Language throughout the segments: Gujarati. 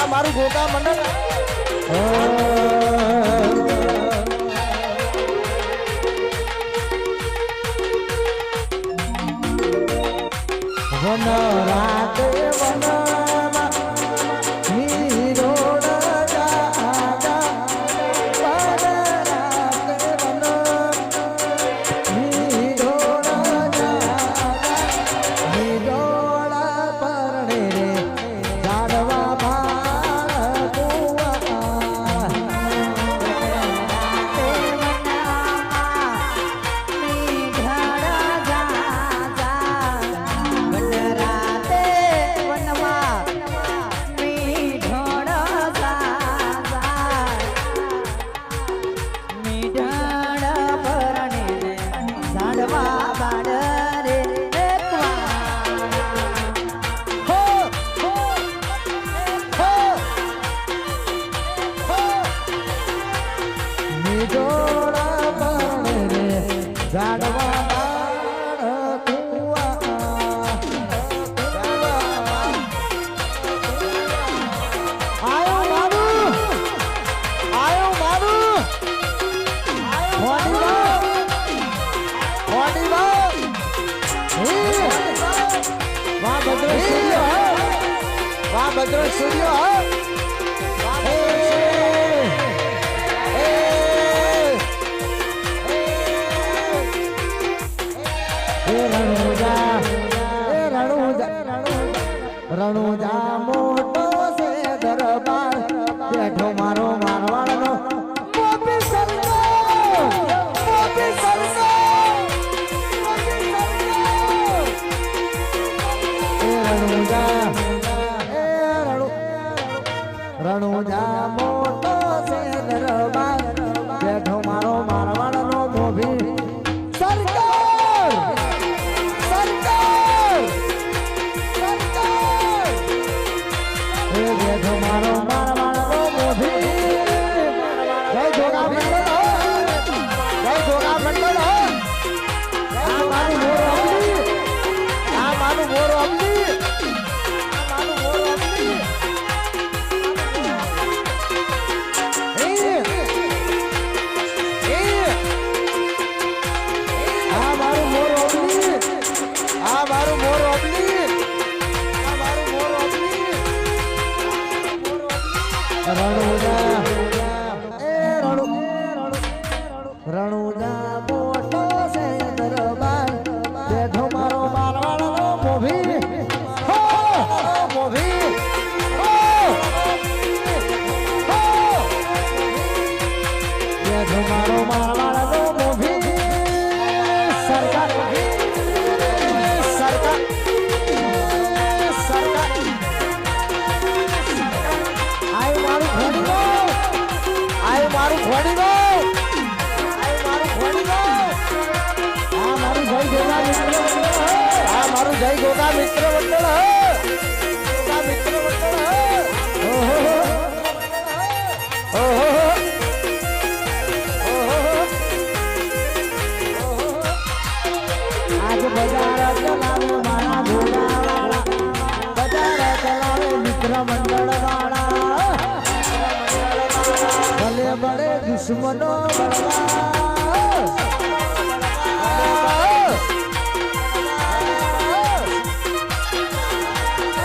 મારું ગોગા મંડળ વન રાતે ભદ્ર સૂર્ય રણુજા મોટો છે દરબાર બેઠો મારો મારવાડનો ગોપી સરદાર ગોપી સરદાર રણુજા મોટો છે દરબાર બેઠો મારો મારવાડનો મોભી સરકાર સરકાર સરકાર એ બેઠો મારો મારવાડનો મોભી જય જોગા મંડળ જય જોગા મંડળ આ મારું મોર અમલી આ મારું મોર અમલી રણુજા મોટો છે દરબાર બેઠો મારો મારવાડનો મોભી હો મોભી હો બેઠો ખોડી દો મારું ખોડી દો આ મારું જય ગોગા મિત્ર મંડળ આ મારું જય ગોગા મિત્ર મંડળ ગોગા મિત્ર મંડળ ઓહો ઓહો આજ બજાર ચલાવે મારા ભોળાવાળા બજાર ચલાવે મિત્ર મંડળ વાળા ભલે બળે દુશ્મનો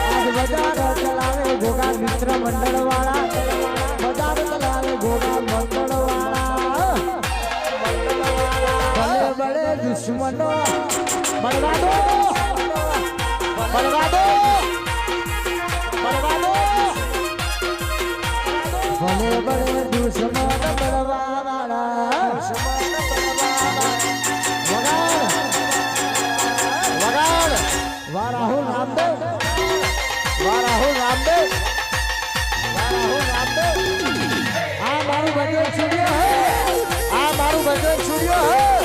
આજ બજાર ચલાવે ગોગા મિત્ર મંડળ વાળા બજાર ચલાવે ગોગા મંડળ વાળા ભલે બળે દુશ્મનો બળવા દો બળવા દો બળવા દો ભલે બળે દુશ્મનો બળવા વાળા વગાડ વા રાહુલ રામદેવ વા રાહુલ રામદેવ વા રાહુલ રામદેવ આ મારું બજરંગ સ્ટુડિયો હે આ મારું બજરંગ સ્ટુડિયો હે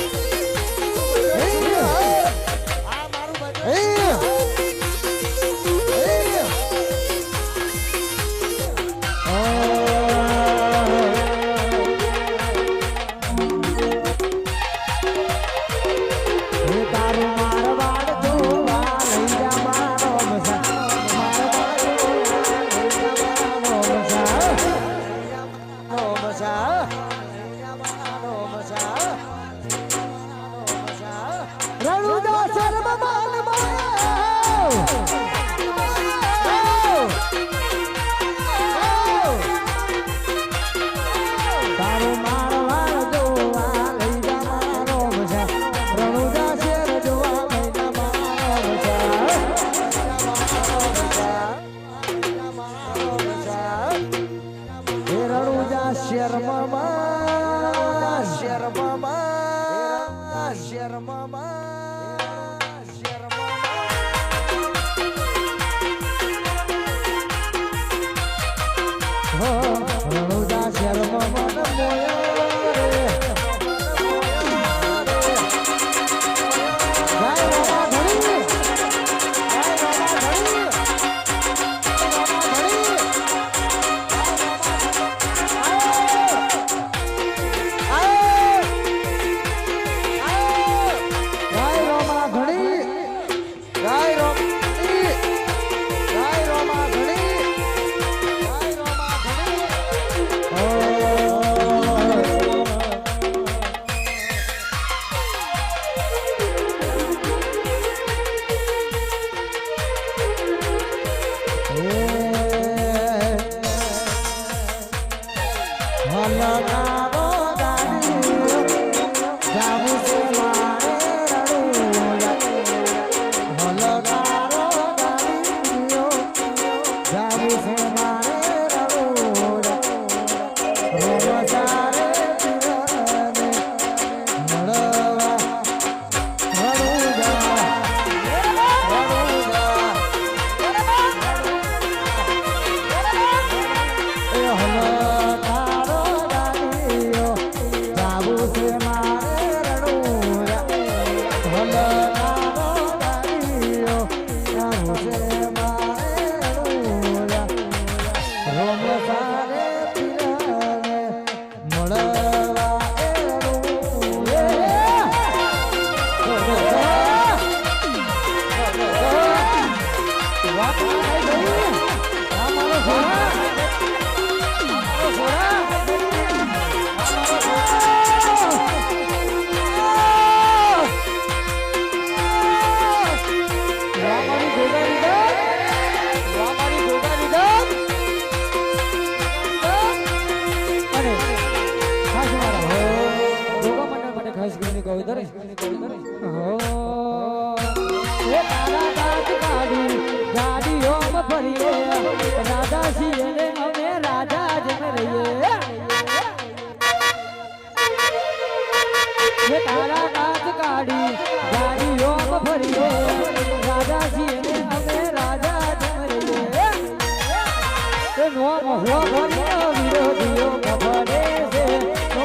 નો વિરોધીઓ ખબરે છે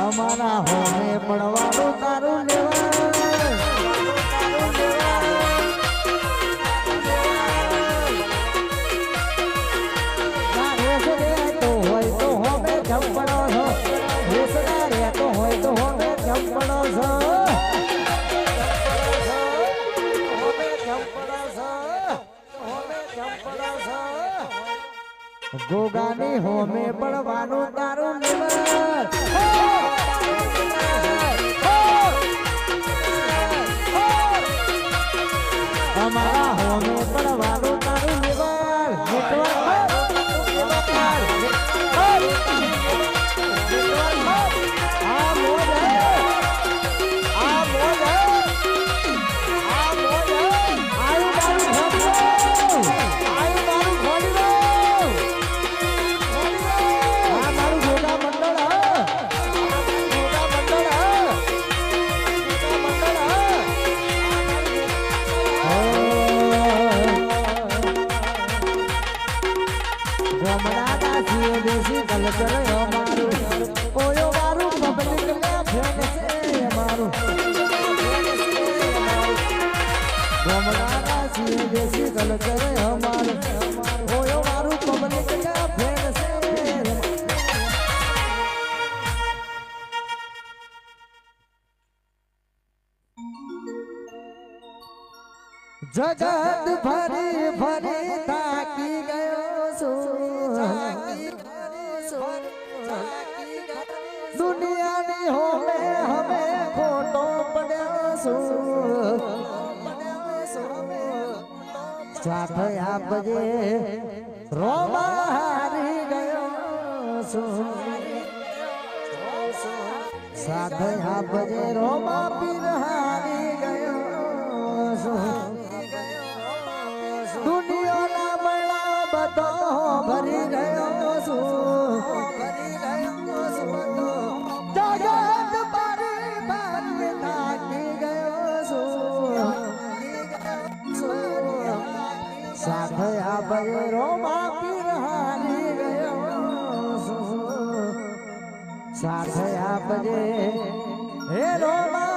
અમારા હોમે પડવાનું તારું તો હોય તો હોમે જમપડો છો રેસના રહેતો હોય તો હોમે જમપડો છો ગોગાની હોમે પડવાનું તારું નિવર અમારા હોમે પડવાનું તારું નિવર ગોમડાના સિંહ દેશી કલચર અમારે ઓયો મારું પબ્લિક ના ફ્રેન્ડ છે જગત ફરી ફરી થાકી ગયો છું દુનિયાની હોમે હવે ખોટો પડ્યો છું સાથ આપજે રોમા હારી ગયો છું સાથ આપજે રોમા પીર હારી ગયો છું દુનિયાના મેળા બધો ભરી ગયો છું જગત મારી બારી થાકી ગયો છું સાથ આપજે રોમા પીર હારી ગયો છું સાથ આપજે હે રોમા